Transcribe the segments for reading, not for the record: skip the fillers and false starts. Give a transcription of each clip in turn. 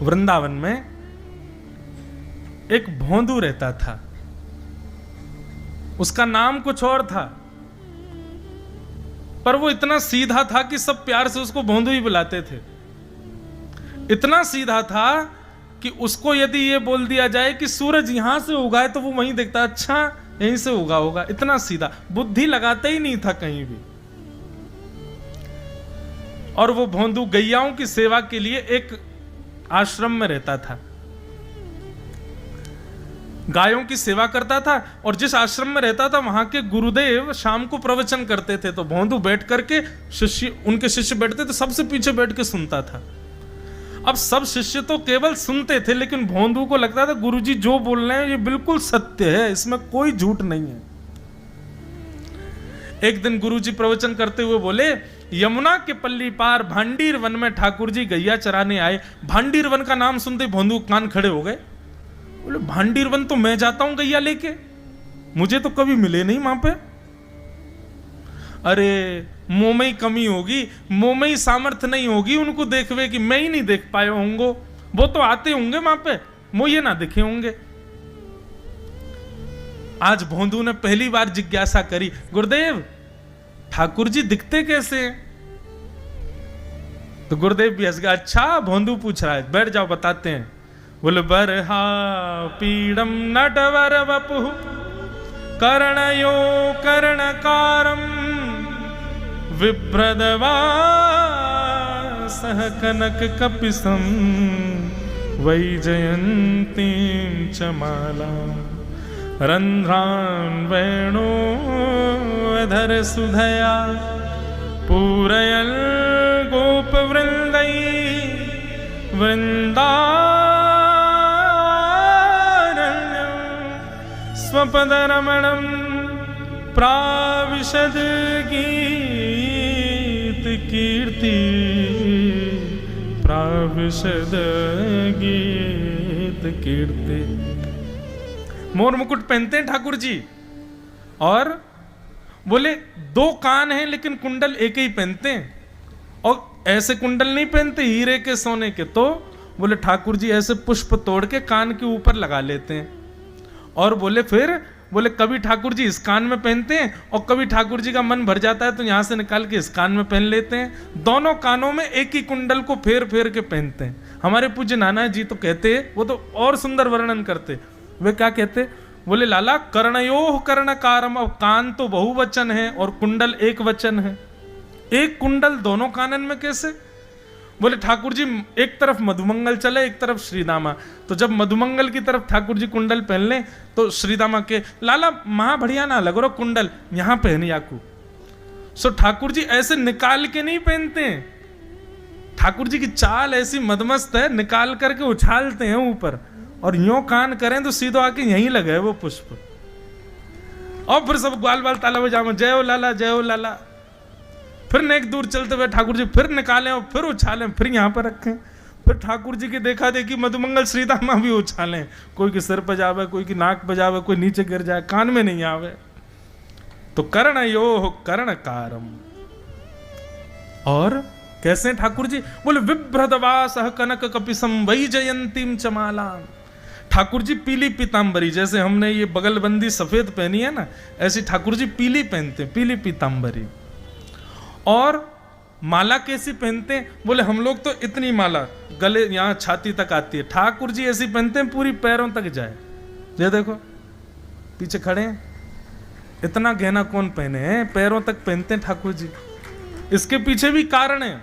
वृंदावन में एक भोंदू रहता था, उसका नाम कुछ और था, पर वो इतना सीधा था कि सब प्यार से उसको भोंदू ही बुलाते थे। इतना सीधा था कि उसको यदि ये बोल दिया जाए कि सूरज यहां से उगा है तो वो वहीं देखता, अच्छा यहीं से उगा होगा। इतना सीधा, बुद्धि लगाता ही नहीं था कहीं भी। और वो भोंदू गैयाओं की सेवा के लिए एक आश्रम में रहता था, गायों की सेवा करता था। और जिस आश्रम में रहता था वहां के गुरुदेव शाम को प्रवचन करते थे, तो भोंदू बैठ करके उनके शिष्य बैठते थे, सबसे पीछे बैठ के सुनता था। अब सब शिष्य तो केवल सुनते थे, लेकिन भोंदू को लगता था गुरुजी जो बोल रहे हैं ये बिल्कुल सत्य है, इसमें कोई झूठ नहीं है। एक दिन गुरुजी प्रवचन करते हुए बोले, यमुना के पल्ली पार भांडीर वन में ठाकुर जी गैया चराने आए। भांडीर वन का नाम सुनते भोंदू कान खड़े हो गए। बोले भांडीर वन तो मैं जाता हूं गैया लेके, मुझे तो कभी मिले नहीं वहां पे। अरे मुंह में ही कमी होगी, मुंह में ही सामर्थ्य नहीं होगी उनको देखवे कि मैं ही नहीं देख पाए होंगे, वो तो आते होंगे वहां पे, मुझे ना दिखे होंगे। आज भोंदू ने पहली बार जिज्ञासा करी, गुरुदेव ठाकुर जी दिखते कैसे हैं? तो गुरुदेव भी हंस गया, अच्छा भोंदू पूछ रहा है, बैठ जाओ बताते हैं। बोले बरहा पीड़म नटवर वपुः कर्णयो कर्णकारम विभ्रदवासः कनक कपिसं वैजयन्तीं च मालां रन्ध्रान् वेणोऽधर सुधया पूरयन् गोपवृन्दै वृन्दारण्यं स्वपदरमणं प्राविशद गीत कीर्ति प्राविशद गीत कीर्ति। मोर मुकुट पहनते हैं ठाकुर जी, और बोले दो कान हैं लेकिन कुंडल एक ही पहनते हैं, और ऐसे कुंडल नहीं पहनते हीरे के सोने के। तो बोले ठाकुर जी ऐसे पुष्प तोड़ के कान के ऊपर लगा लेते हैं। और बोले फिर बोले कभी ठाकुर जी इस कान में पहनते हैं, और कभी ठाकुर जी का मन भर जाता है तो यहां से निकाल के इस कान में पहन लेते हैं। दोनों कानों में एक ही कुंडल को फेर फेर के पहनते हैं। हमारे पूज्य नाना जी तो कहते, वो तो और सुंदर वर्णन करते, वे क्या कहते, बोले लाला कर्णयोः कर्णकारम। अब कान तो बहुवचन है और कुंडल एक वचन है, एक कुंडल दोनों कानन में कैसे? बोले ठाकुर जी एक तरफ मधुमंगल चले एक तरफ श्रीदामा, तो जब मधुमंगल की तरफ ठाकुर जी कुंडल पहन लें तो श्रीदामा के लाला महा बढ़िया ना लग रहा कुंडल, यहां पहन याकू। सो ठाकुर जी ऐसे निकाल के नहीं पहनते हैं, ठाकुर जी की चाल ऐसी मदमस्त है, निकाल करके उछालते हैं ऊपर, और यूं कान करें तो सीधो आके यहीं लगे वो पुष्प। और फिर सब ग्वाल बाल ताला बजाओ, जय हो लाला जय हो लाला। फिर नेक दूर चलते हुए ठाकुर जी फिर निकालें और फिर उछालें, फिर यहाँ पर रखें। फिर ठाकुर जी की देखा देखी मधुमंगल श्रीदामा भी उछालें, कोई की सिर पर जावे, कोई की नाक पर जावे, कोई नीचे गिर जाए, कान में नहीं आवे। तो कर्णयोः कर्णकारम। और कैसे ठाकुर जी? बोले विभ्रदवासः कनक कपिसं वैजयन्तीं च मालां। ठाकुर जी पीली पीतांबरी, जैसे हमने ये बगलबंदी सफेद पहनी है ना, ऐसी ठाकुर जी पीली पहनते, पीली पीतांबरी। और माला कैसी पहनते हैं? बोले हम लोग तो इतनी माला गले यहाँ छाती तक आती है, ठाकुर जी ऐसी पहनते हैं पूरी पैरों तक जाए। ये देखो पीछे खड़े हैं, इतना गहना कौन पहने हैं, पैरों तक पहनते हैं ठाकुर जी। इसके पीछे भी कारण है,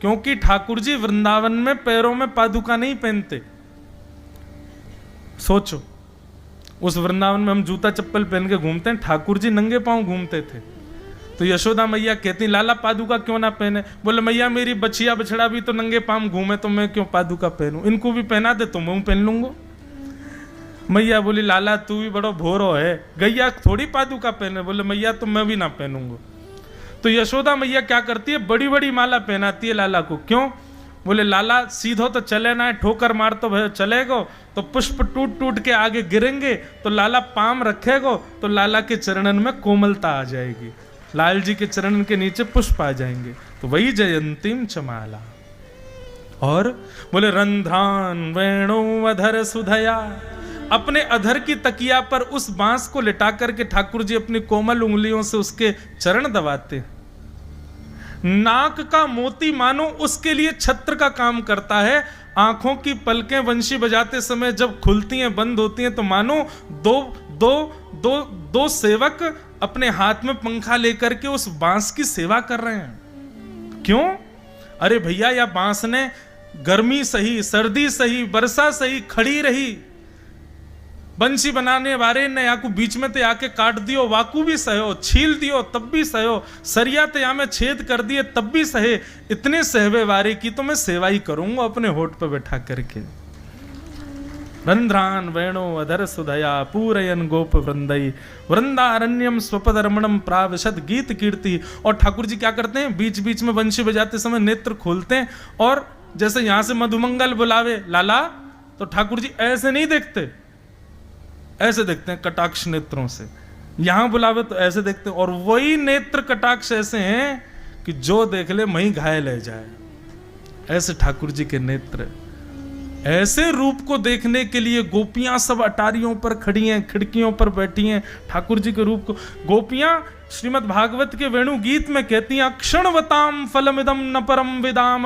क्योंकि ठाकुर जी वृंदावन में पैरों में पादुका नहीं पहनते। सोचो उस वृंदावन में हम जूता चप्पल पहन के घूमते हैं, ठाकुर जी नंगे पांव घूमते थे। तो यशोदा मैया कहती लाला पादुका क्यों ना पहने? बोले मैया मेरी बछिया बछड़ा भी तो नंगे पांव घूमे, तो मैं क्यों पादुका पहनूं, इनको भी पहना दे तो मैं पहन लूंगा। मैया बोली लाला तू भी बड़ो भोरो है, गैया थोड़ी पादुका पहने। बोले मैया तो मैं भी ना पहनूंगा। तो यशोदा मैया क्या करती है, बड़ी बड़ी माला पहनाती है लाला को। क्यों? बोले लाला सीधो तो चले ना है, ठोकर मार तो भैया चलेगो तो पुष्प टूट टूट के आगे गिरेंगे, तो लाला पाम रखेगो तो लाला के चरणन में कोमलता आ जाएगी, लाल जी के चरणन के नीचे पुष्प आ जाएंगे। तो वही जयंतीम चमाला। और बोले रंध्रान वेणु अधर सुधया, अपने अधर की तकिया पर उस बांस को लिटा करके ठाकुर जी अपनी कोमल उंगलियों से उसके चरण दबाते। नाक का मोती मानो उसके लिए छत्र का काम करता है। आंखों की पलकें वंशी बजाते समय जब खुलती हैं बंद होती हैं तो मानो दो दो दो दो सेवक अपने हाथ में पंखा लेकर के उस बांस की सेवा कर रहे हैं। क्यों? अरे भैया, या बांस ने गर्मी सही, सर्दी सही, वर्षा सही खड़ी रही। बंसी बनाने वाले ने या को बीच में ते आके काट दियो, वाकू भी सहो, छील दियो तब भी सहो, सरिया ते या में छेद कर दिए तब भी सहे। इतने सहवे वारे की तो मैं सेवा ही करूंगा अपने होठ पे बैठा करके। रंध्रान वेणो अधर सुधया पूरयन गोप वृंदई वृंदारण्यम स्वपदरमणम प्राविशद गीत कीर्ति। और ठाकुर जी क्या करते हैं, बीच बीच में बंशी बजाते समय नेत्र खोलते हैं और जैसे यहां से मधुमंगल बुलावे लाला, तो ठाकुर जी ऐसे नहीं देखते, ऐसे देखते हैं कटाक्ष नेत्रों से। यहां बुलावे तो ऐसे देखते हैं, और वही नेत्र कटाक्ष ऐसे हैं कि जो देख ले वहीं घायल हो जाए। ऐसे ठाकुर जी के नेत्र। ऐसे रूप को देखने के लिए गोपियां सब अटारियों पर खड़ी हैं, खिड़कियों पर बैठी हैं ठाकुर जी के रूप को। गोपियां श्रीमद् भागवत के वेणु गीत में कहती हैं, अक्षणवताम फलमिदम न परम विदाम।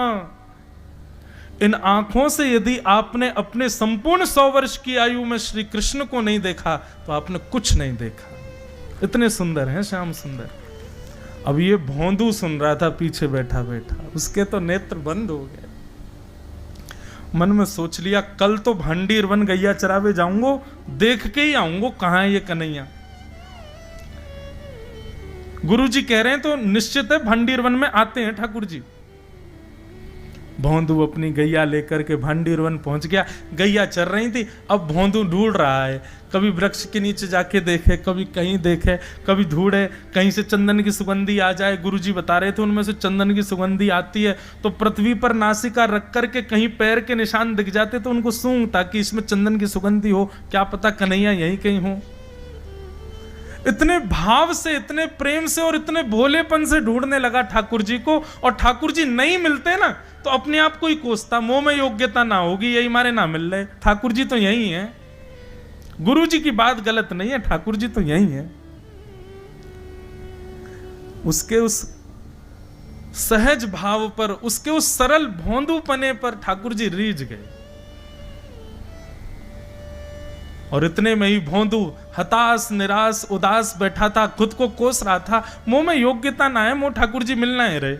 इन आंखों से यदि आपने अपने संपूर्ण 100 वर्ष की आयु में श्री कृष्ण को नहीं देखा तो आपने कुछ नहीं देखा। इतने सुंदर हैं श्याम सुंदर। अब ये भोंदू सुन रहा था पीछे बैठा बैठा, उसके तो नेत्र बंद हो गए। मन में सोच लिया कल तो भांडीर वन गैया चरावे जाऊंगो, देख के ही आऊंगो कहां है ये कन्हैया। गुरु जी कह रहे हैं तो निश्चित है भांडीर वन में आते हैं ठाकुर जी। भोंदू अपनी गैया लेकर के भांडीर वन पहुंच गया। गैया चल रही थी, अब भोंदू ढूंढ रहा है, कभी वृक्ष के नीचे जाके देखे, कभी कहीं देखे, कभी ढूंढे कहीं से चंदन की सुगंधी आ जाए। गुरुजी बता रहे थे उनमें से चंदन की सुगंधी आती है तो पृथ्वी पर नासिका रख करके कहीं पैर के निशान दिख जाते तो उनको सूंघ, ताकि इसमें चंदन की सुगंधी हो, क्या पता कन्हैया यहीं कहीं हो। इतने भाव से, इतने प्रेम से और इतने भोलेपन से ढूंढने लगा ठाकुर जी को। और ठाकुर जी नहीं मिलते ना तो अपने आप को ही कोसता, मोह में योग्यता ना होगी, यही मारे ना मिल रहे, ठाकुर जी तो यही हैं। गुरु जी की बात गलत नहीं है, ठाकुर जी तो यही हैं। उसके उस सहज भाव पर, उसके उस सरल भोंदूपने पर ठाकुर जी रीझ गए। और इतने में ही भोंदू हताश निराश उदास बैठा था, खुद को कोस रहा था, मुंह में योग्यता ना है, मुंह ठाकुर जी मिलना है रहे।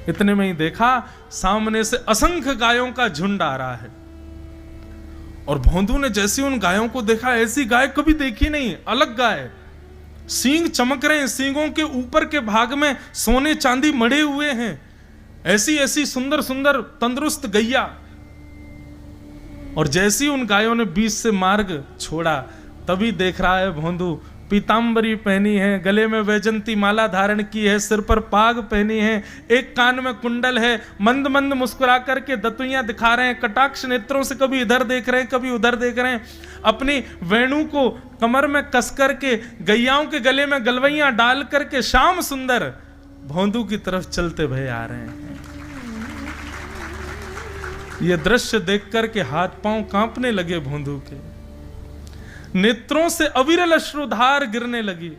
इतने में ही देखा सामने से असंख्य गायों का झुंड आ रहा है। और भोंदू ने जैसे उन गायों को देखा, ऐसी गाय कभी देखी नहीं, अलग गाय, सींग चमक रहे हैं, सींगों के ऊपर के भाग में सोने चांदी मढ़े हुए हैं, ऐसी ऐसी सुंदर सुंदर तंदुरुस्त गैया। और जैसे ही उन गायों ने बीच से मार्ग छोड़ा, तभी देख रहा है भोंदू पीतांबरी पहनी है, गले में वैजंती माला धारण की है, सिर पर पाग पहनी है, एक कान में कुंडल है, मंद मंद मुस्कुरा करके दतुइयां दिखा रहे हैं, कटाक्ष नेत्रों से कभी इधर देख रहे हैं कभी उधर देख रहे हैं, अपनी वेणु को कमर में कस करके गैयाओं के गले में गलवैयां डाल करके श्याम सुंदर भोंदू की तरफ चलते भये आ रहे हैं। ये दृश्य देख करके हाथ पांव कांपने लगे भोंदू के, नेत्रों से अविरल अश्रुधार गिरने लगी।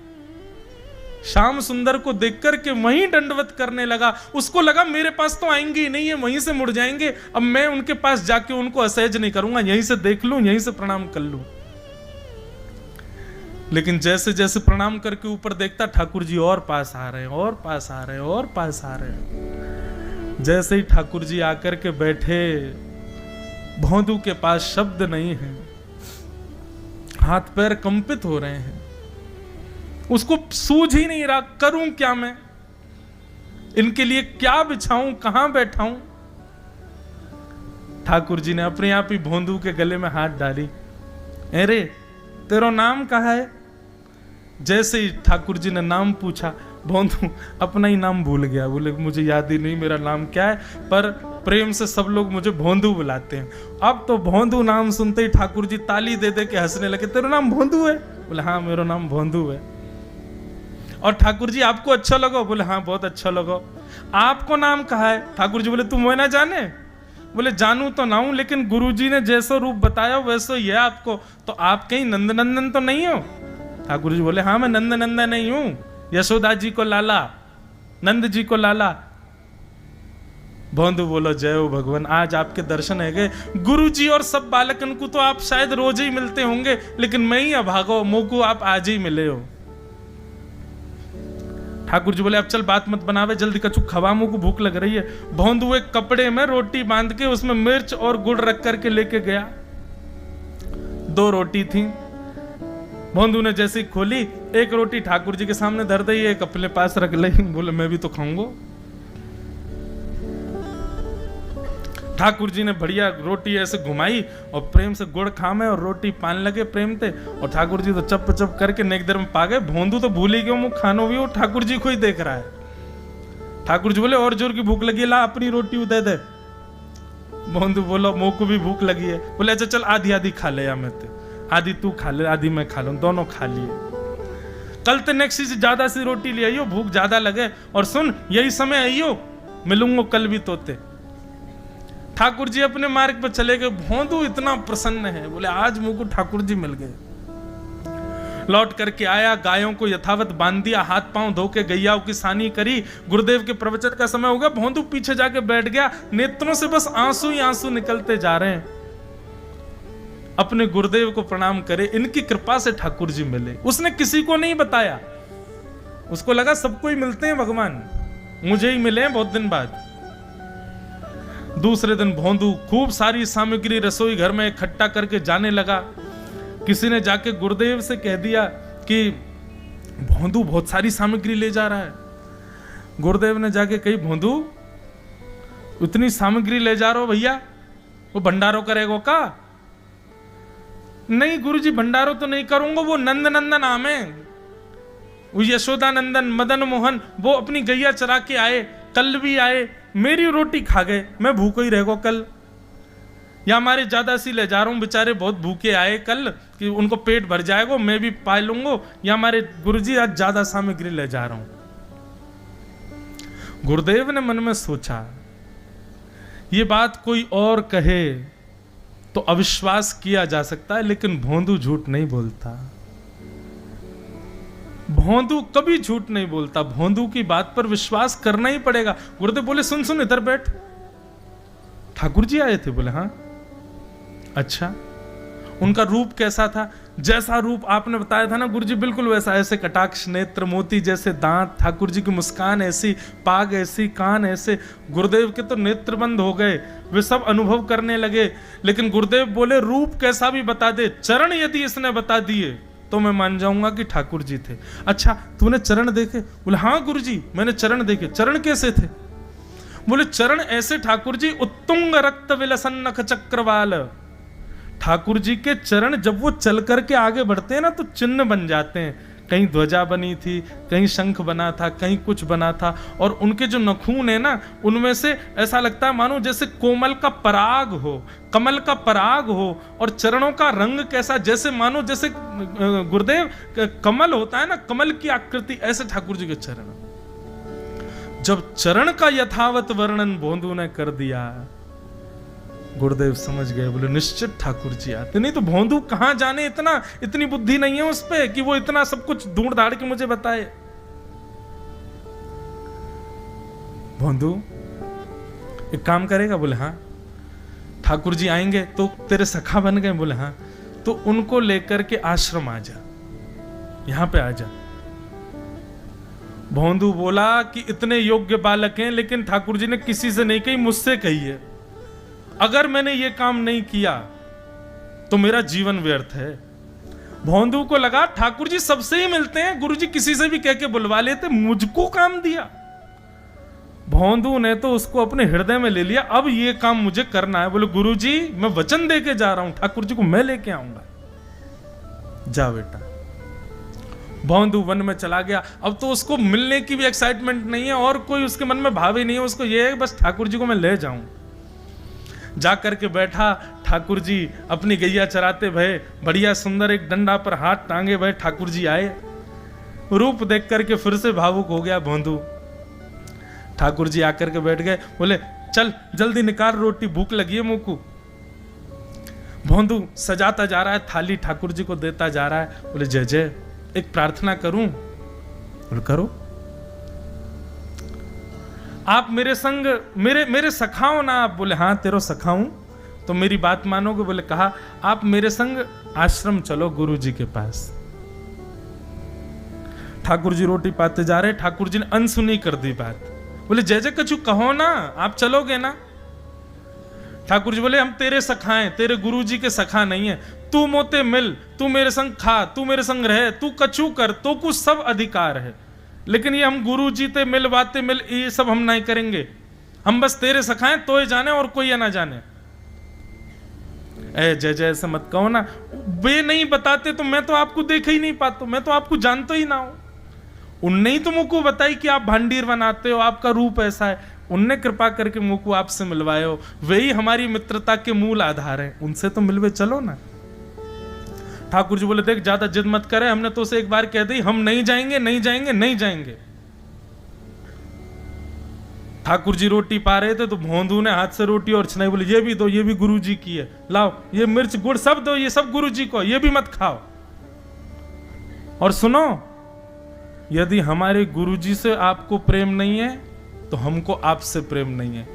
श्याम सुंदर को देखकर के वहीं दंडवत करने लगा। उसको लगा मेरे पास तो आएंगे ही नहीं, है वहीं से मुड़ जाएंगे, अब मैं उनके पास जाके उनको असहज नहीं करूंगा, यहीं से देख लूं, यहीं से प्रणाम कर लूं। लेकिन जैसे जैसे प्रणाम करके ऊपर देखता, ठाकुर जी और पास आ रहे हैं, और पास आ रहे हैं, और पास आ रहे हैं। जैसे ही ठाकुर जी आकर के बैठे, भोंदू के पास शब्द नहीं है, हाथ पैर कंपित हो रहे हैं, उसको सूझ ही नहीं रहा करूं क्या मैं, इनके लिए क्या बिछाऊं, कहां बैठाऊं। ठाकुर जी ने अपने आप ही भोंदू के गले में हाथ डाली, अरे तेरा नाम कहा है। जैसे ही ठाकुर जी ने नाम पूछा, भोंदू अपना ही नाम भूल गया, बोले मुझे याद ही नहीं मेरा नाम क्या है, पर प्रेम से सब लोग मुझे भोंदू बुलाते हैं। अब तो भोंदू नाम सुनते ही ठाकुर जी ताली दे दे के हंसने लगे, तेरा नाम भोंदू है? बोले हाँ मेरा नाम भोंदू है। और ठाकुर जी आपको अच्छा लगा? बोले हाँ बहुत अच्छा लगा। आपको नाम कहा है? ठाकुर जी बोले तू मोह ना जाने? बोले जानू तो ना हूं, लेकिन गुरुजी ने जैसा रूप बताया वैसा ही है आपको। तो आप कहीं नंदनंदन तो नहीं हो? ठाकुर जी बोले हाँ मैं नंदनंदन नहीं हूं, यशोदा जी को लाला, नंद जी को लाला। भोंदू बोलो जय हो भगवान, आज आपके दर्शन है गए। गुरु जी और सब बालकन को तो आप शायद रोज ही मिलते होंगे, लेकिन मैं ही अभागो, मोको आप आज ही मिले हो। ठाकुर जी बोले अब चल बात मत बनावे, जल्दी कछु खवा, मुंह को भूख लग रही है। भोंदू एक कपड़े में रोटी बांध के उसमें मिर्च और गुड़ रख करके लेके गया। 2 रोटी थी। भोंदू ने जैसी खोली, एक रोटी ठाकुर जी के सामने धर दी, एक अपने पास रख ली। बोले मैं भी तो खाऊंगा। ठाकुर जी ने बढ़िया रोटी ऐसे घुमाई और प्रेम से गुड़ खामे और रोटी पान लगे प्रेम से। और ठाकुर जी तो चप चप करके नेक देर में पा गए। भोंदू तो भूल ही गयो, मुँह खानो भी वो ठाकुर जी को ही देख रहा है। ठाकुर जी बोले और जोर की भूख लगी, ला अपनी रोटी दे दे। भोंदू बोलो मुँह को भी भूख लगी है। बोले अच्छा चल आधी आधी खा ले, या मैं आधी तू खा ले आधी मैं खा लूं, दोनों खा लिए। कल ते नेक्स्ट से ज्यादा सी रोटी ले आइयो, भूख ज्यादा लगे। और सुन यही समय आइयो, मिलूंगा कल भी तोते। ठाकुर जी अपने मार्ग पर चले गए। भोंदू इतना प्रसन्न है, बोले आज मुझको ठाकुर जी मिल गए। लौट करके आया, गायों को यथावत बांध दिया, हाथ पांव धो के गैयाओं की सानी करी। गुरुदेव के प्रवचन का समय हो गया। भोंदू पीछे जाके बैठ गया, नेत्रों से बस आंसू ही आंसू निकलते जा रहे हैं। अपने गुरुदेव को प्रणाम करे, इनकी कृपा से ठाकुर जी मिले। उसने किसी को नहीं बताया, उसको लगा सबको ही मिलते हैं भगवान, मुझे ही मिले हैं बहुत दिन बाद। दूसरे दिन भोंदू खूब सारी सामग्री रसोई घर में इकट्ठा करके जाने लगा। किसी ने जाके गुरुदेव से कह दिया कि भोंदू बहुत सारी सामग्री ले जा रहा है। गुरुदेव ने जाके कही भोंदू इतनी सामग्री ले जा रहे हो भैया, वो भंडारो करेगो का? नहीं गुरुजी भंडारो तो नहीं करूंगा, वो नंद नंदन आमे, वो यशोदा नंदन मदन मोहन वो अपनी गैया चरा के आए, कल भी आए, मेरी रोटी खा गए, मैं भूखो ही रहेगा कल। या हमारे ज्यादा सी ले जा रहा हूं, बेचारे बहुत भूखे आए कल कि उनको पेट भर जाएगा, मैं भी पा लूंगा। या हमारे गुरुजी आज ज्यादा सामग्री ले जा रहा हूं। गुरुदेव ने मन में सोचा ये बात कोई और कहे तो अविश्वास किया जा सकता है, लेकिन भोंदू झूठ नहीं बोलता। भोंदू कभी झूठ नहीं बोलता, भोंदू की बात पर विश्वास करना ही पड़ेगा। गुरुदेव बोले सुन सुन इधर बैठ। ठाकुर जी आए थे? बोले हाँ। अच्छा उनका रूप कैसा था? जैसा रूप आपने बताया था ना गुरुजी बिल्कुल वैसा, ऐसे कटाक्ष नेत्र, मोती जैसे दांत, ठाकुर जी की मुस्कान ऐसी, पाग ऐसी, कान ऐसे। गुरुदेव के तो नेत्र बंद हो गए, वे सब अनुभव करने लगे। लेकिन गुरुदेव बोले रूप कैसा भी बता दे, चरण यदि इसने बता दिए तो मैं मान जाऊंगा कि ठाकुर जी थे। अच्छा तूने चरण देखे? बोले हाँ गुरुजी मैंने चरण देखे। चरण कैसे थे? बोले चरण ऐसे ठाकुर जी उत्तुंग रक्त विलसन नख चक्रवाल। ठाकुर जी के चरण जब वो चल करके आगे बढ़ते हैं ना तो चिन्ह बन जाते हैं। कहीं ध्वजा बनी थी, कहीं शंख बना था, कहीं कुछ बना था। और उनके जो नखून है ना उनमें से ऐसा लगता है मानो जैसे कोमल का पराग हो, कमल का पराग हो। और चरणों का रंग कैसा, जैसे मानो जैसे गुरुदेव कमल होता है ना, कमल की आकृति, ऐसे ठाकुर जी के चरण। जब चरण का यथावत वर्णन भोंदू ने कर दिया, गुरुदेव समझ गए। बोले निश्चित ठाकुर जी आते, नहीं तो भोंदू कहां जाने, इतनी बुद्धि नहीं है उस पे कि वो इतना सब कुछ ढूंढ धाड़ के मुझे बताए। भोंदू एक काम करेगा? बोले हाँ। ठाकुर जी आएंगे तो तेरे सखा बन गए? बोले हाँ। तो उनको लेकर के आश्रम आ जा, यहां पे आ जा। भोंदू बोला कि इतने योग्य बालक हैं, लेकिन ठाकुर जी ने किसी से नहीं कही, मुझसे कही है। अगर मैंने ये काम नहीं किया तो मेरा जीवन व्यर्थ है। भोंदू को लगा ठाकुर जी सबसे ही मिलते हैं, गुरुजी किसी से भी कह के बुलवा लेते, मुझको काम दिया। भोंदू ने तो उसको अपने हृदय में ले लिया, अब ये काम मुझे करना है। बोले गुरुजी मैं वचन दे के जा रहा हूं, ठाकुर जी को मैं लेके आऊंगा। जा बेटा। भोंदू वन में चला गया। अब तो उसको मिलने की भी एक्साइटमेंट नहीं है और कोई उसके मन में भाव ही नहीं है, उसको ये है बस ठाकुर जी को मैं ले जाऊं। जाकर के बैठा, ठाकुर जी अपनी गैया चराते भये, बढ़िया सुंदर एक डंडा पर हाथ टांगे भये ठाकुर जी आए। रूप देख करके फिर से भावुक हो गया भोंदू। ठाकुर जी आकर के बैठ गए, बोले चल जल्दी निकाल रोटी, भूख लगी है मुंह को। भोंदू सजाता जा रहा है, थाली ठाकुर जी को देता जा रहा है। बोले जय जय, एक प्रार्थना करूं? बोले करो। आप मेरे संग मेरे सखा हो ना आप? बोले हाँ तेरो सखा हूं, तो मेरी बात मानोगे? बोले कहा, आप मेरे संग आश्रम चलो गुरु जी के पास। ठाकुर जी रोटी पाते जा रहे, ठाकुर जी ने अनसुनी कर दी बात। बोले जय जय कछु कहो ना, आप चलोगे ना? ठाकुर जी बोले हम तेरे सखा हैं, तेरे गुरु जी के सखा नहीं है। तू मोते मिल, तू मेरे संग खा, तू मेरे संग रहे, तू कछु कर, तो कुछ सब अधिकार है, लेकिन ये हम गुरु जी ते मिल बातें मिल ये सब हम नहीं करेंगे। हम बस तेरे सखाएं तो ही जाने और कोई ना जाने। ए जय जय से मत कहो ना, वे नहीं बताते तो मैं तो आपको देख ही नहीं पाता, मैं तो आपको जानता ही ना हूं। उनने ही तो मुझको बताई कि आप भांडीर बनाते हो, आपका रूप ऐसा है, उनने कृपा करके मुझको आपसे मिलवाए हो, वे ही हमारी मित्रता के मूल आधार हैं, उनसे तो मिलवे चलो ना। ठाकुर जी बोले देख ज्यादा जिद मत करे, हमने तो उसे एक बार कह दी हम नहीं जाएंगे नहीं जाएंगे नहीं जाएंगे। ठाकुर जी रोटी पा रहे थे तो भोंदू ने हाथ से रोटी और छनाई, बोले ये भी दो, ये भी गुरु जी की है, लाओ ये मिर्च गुड़ सब दो, ये सब गुरु जी को, ये भी मत खाओ। और सुनो, यदि हमारे गुरु जी से आपको प्रेम नहीं है तो हमको आपसे प्रेम नहीं है।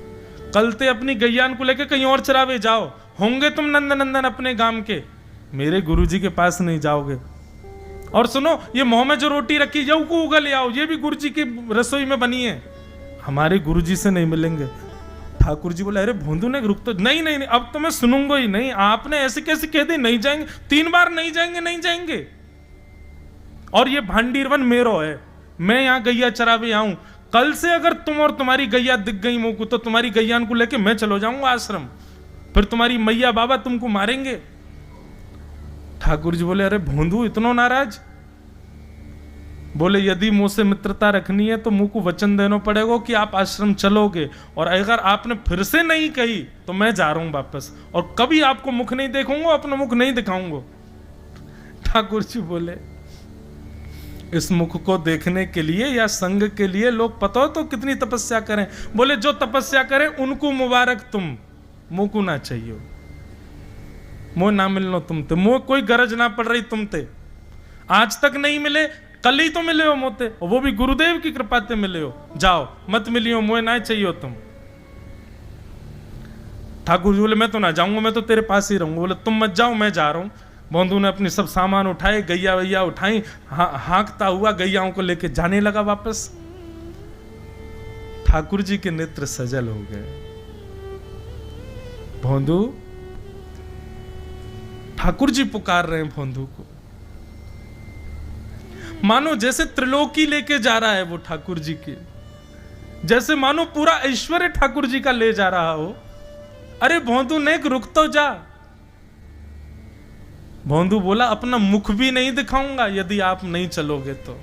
कल ते अपनी गैयान को लेकर कहीं और चरावे जाओ, होंगे तुम नंदन नंदन अपने गांव के, मेरे गुरुजी के पास नहीं जाओगे। और सुनो, ये मुंह में जो रोटी रखी जाओ को उगल आओ, ये भी गुरुजी की रसोई में बनी है, हमारे गुरुजी से नहीं मिलेंगे। ठाकुर जी बोले अरे भोंदू ने रुक तो, नहीं नहीं नहीं अब तो मैं सुनूंगा ही नहीं, आपने ऐसे कैसे कह दी नहीं जाएंगे, 3 बार नहीं जाएंगे नहीं जाएंगे। और ये भांडीरवन मेरो है, मैं यहां गैया चरावे आऊं, कल से अगर तुम और तुम्हारी गैया दिख गई मुंह को तो तुम्हारी गैयान को लेके मैं चलो जाऊंगा आश्रम, फिर तुम्हारी मैया बाबा तुमको मारेंगे। ठाकुर जी बोले अरे भोंदू इतना नाराज? बोले यदि मुंह से मित्रता रखनी है तो मुंह को वचन देना पड़ेगा कि आप आश्रम चलोगे, और अगर आपने फिर से नहीं कही तो मैं जा रहा हूं वापस, और कभी आपको मुख नहीं देखूंगा, अपना मुख नहीं दिखाऊंगा। ठाकुर जी बोले इस मुख को देखने के लिए या संग के लिए लोग पता हो तो कितनी तपस्या करें। बोले जो तपस्या करें उनको मुबारक, तुम मुंह को ना चाहिए, मुंह ना मिलनो तुमते, मुंह कोई गरज ना पड़ रही तुमते, आज तक नहीं मिले कल ही तो मिले हो मोते, और वो भी गुरुदेव की कृपा से मिले हो, जाओ मत मिलियो, मुझे ना चाहिए तुम। ठाकुर जी बोले मैं तो ना जाऊंगा, मैं तो तेरे पास ही रहूंगा। बोले तुम मत जाओ मैं जा रहा हूं। बोंदू ने अपनी सब सामान उठाए, गैया वैया उठाई, हाँकता हुआ गैयाओं को लेके जाने लगा वापस। ठाकुर जी के नेत्र सजल हो गए। भोंदू, ठाकुर जी पुकार रहे हैं भोंदू को, मानो जैसे त्रिलोकी लेके जा रहा है वो ठाकुर जी के, जैसे मानो पूरा ऐश्वर्य ठाकुर जी का ले जा रहा हो। अरे भोंदू ने रुक तो जा। भोंदू बोला अपना मुख भी नहीं दिखाऊंगा यदि आप नहीं चलोगे तो।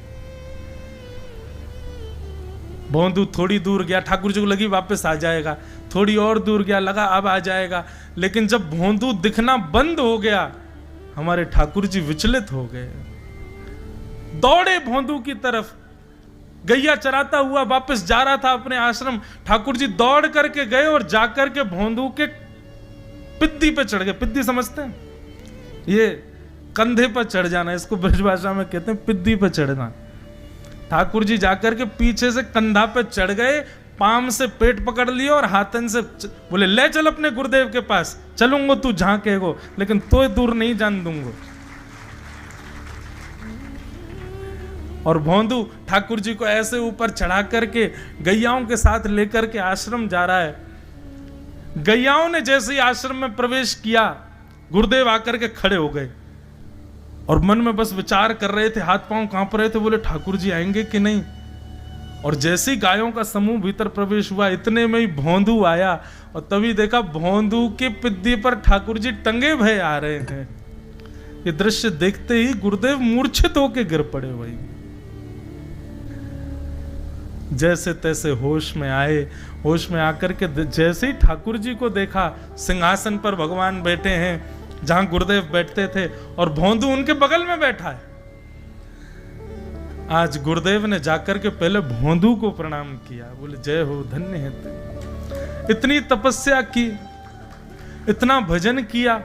भोंदू थोड़ी दूर गया, ठाकुर जी को लगी वापस आ जाएगा, थोड़ी और दूर गया, लगा अब आ जाएगा, लेकिन जब भोंदू दिखना बंद हो गया हमारे ठाकुर जी विचलित हो गए, दौड़े भोंदू की तरफ। गैया चराता हुआ वापस जा रहा था अपने आश्रम, ठाकुर जी दौड़ करके गए और जाकर के भोंदू के पिद्दी पे चढ़ गए। पिद्दी समझते हैं? ये कंधे पर चढ़ जाना, इसको ब्रज भाषा में कहते हैं पिद्दी पे चढ़ना। ठाकुर जी जाकर के पीछे से कंधा पे चढ़ गए, पाम से पेट पकड़ लिया और हाथन से बोले ले चल अपने गुरुदेव के पास, चलूंगा तू जहां कहेगो, लेकिन तो दूर नहीं जान दूंगा। और भोंदू ठाकुर जी को ऐसे ऊपर चढ़ा करके गैयाओं के साथ लेकर के आश्रम जा रहा है। गैयाओं ने जैसे ही आश्रम में प्रवेश किया, गुरुदेव आकर के खड़े हो गए और मन में बस विचार कर रहे थे, हाथ पांव कांप रहे थे, बोले ठाकुर जी आएंगे कि नहीं। और जैसे ही गायों का समूह भीतर प्रवेश हुआ, इतने में ही भोंदू आया और तभी देखा भोंदू के पिद्दी पर ठाकुर जी टंगे भय आ रहे हैं। ये दृश्य देखते ही गुरुदेव मूर्छित होकर गिर पड़े। भाई जैसे तैसे होश में आए, होश में आकर के जैसे ही ठाकुर जी को देखा, सिंहासन पर भगवान बैठे हैं जहां गुरुदेव बैठते थे और भोंदू उनके बगल में बैठा है। आज गुरुदेव ने जाकर के पहले भोंदू को प्रणाम किया, बोले जय हो, धन्य है तू, इतनी तपस्या की, इतना भजन किया,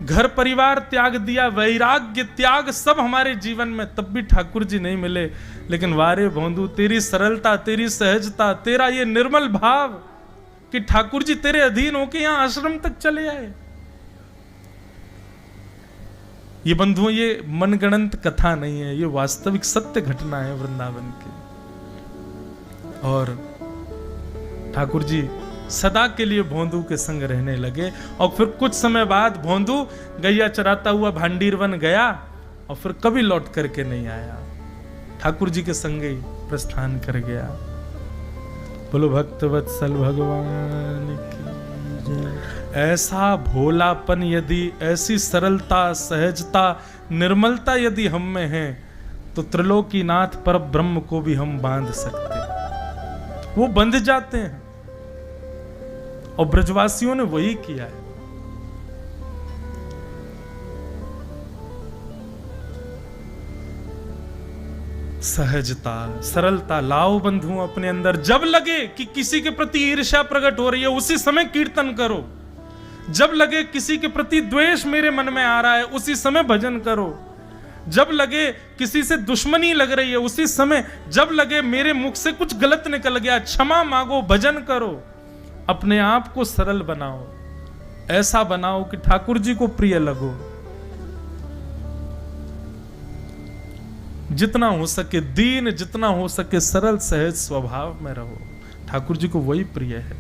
घर परिवार त्याग दिया, वैराग्य त्याग सब हमारे जीवन में, तब भी ठाकुर जी नहीं मिले। लेकिन वारे भोंदू, तेरी सरलता, तेरी सहजता, तेरा ये निर्मल भाव कि ठाकुर जी तेरे अधीन होके यहां आश्रम तक चले आए। ये बंधुओं, ये मनगणंत कथा नहीं है, ये वास्तविक सत्य घटना है वृंदावन की। और ठाकुर जी सदा के लिए भोंदू के संग रहने लगे। और फिर कुछ समय बाद भोंदू गैया चराता हुआ भांडीर वन गया और फिर कभी लौट करके नहीं आया, ठाकुर जी के संग ही प्रस्थान कर गया। बोलो भक्तवत्सल भगवान की जय। ऐसा भोलापन यदि, ऐसी सरलता, सहजता, निर्मलता यदि हम में है तो त्रिलोकीनाथ पर ब्रह्म को भी हम बांध सकते हैं, वो बंध जाते हैं। और ब्रजवासियों ने वही किया है। सहजता, सरलता लाओ बंधुओं अपने अंदर। जब लगे कि किसी के प्रति ईर्ष्या प्रकट हो रही है, उसी समय कीर्तन करो। जब लगे किसी के प्रति द्वेष मेरे मन में आ रहा है, उसी समय भजन करो। जब लगे किसी से दुश्मनी लग रही है, उसी समय, जब लगे मेरे मुख से कुछ गलत निकल गया, क्षमा मांगो, भजन करो। अपने आप को सरल बनाओ, ऐसा बनाओ कि ठाकुर जी को प्रिय लगो। जितना हो सके दीन, जितना हो सके सरल सहज स्वभाव में रहो। ठाकुर जी को वही प्रिय है।